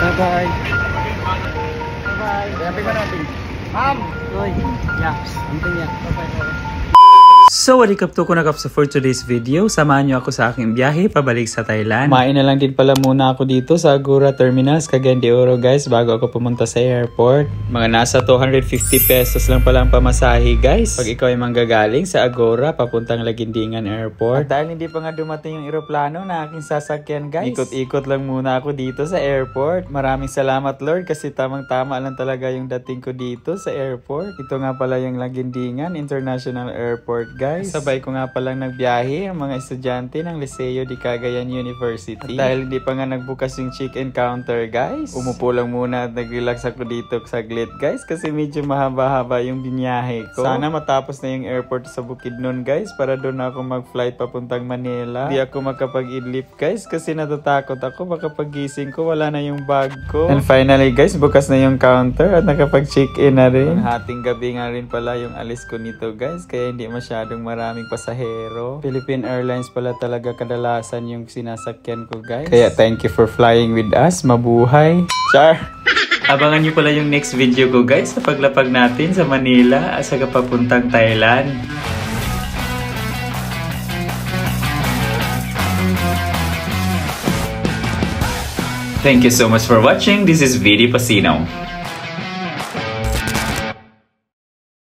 Bye-bye. Bye-bye. Happy ka natin. Ma'am! Uy. Yeah. Anting yan. Bye-bye. So, walikap to ko na kapsa for today's video. Samahan nyo ako sa aking biyahe pabalik sa Thailand. Kumain na lang din pala muna ako dito sa Agora Terminals, Cagayan de Oro guys, bago ako pumunta sa airport. Mga nasa 250 pesos lang pala ang pamasahe guys. Pag ikaw ay manggagaling sa Agora, papuntang Lagindingan Airport. At dahil hindi pa nga dumating yung eroplano na aking sasakyan guys, ikot-ikot lang muna ako dito sa airport. Maraming salamat Lord kasi tamang-tama lang talaga yung dating ko dito sa airport. Ito nga pala yung Lagindingan International Airport guys. Sabay ko nga palang nagbiyahe ang mga estudyante ng Liceo de Cagayan University. At dahil hindi pa nga nagbukas yung check-in counter guys, umupo lang muna at nag-relax ako dito saglit guys kasi medyo mahaba-haba yung binyahe ko. Sana matapos na yung airport sa Bukidnon guys para doon ako mag-flight papuntang Manila. Hindi ako makapag-idlip guys kasi natatakot ako baka pagising ko wala na yung bag ko. And finally guys, bukas na yung counter at nakapag-check-in na rin. Hating gabi nga rin pala yung alis ko nito guys kaya hindi masyadong maraming pasahero. Philippine Airlines pala talaga kadalasan yung sinasakyan ko guys. Kaya thank you for flying with us. Mabuhay! Char! Abangan nyo pala yung next video ko guys sa paglapag natin sa Manila at sa papuntang Thailand. Thank you so much for watching. This is Vidi Pasino.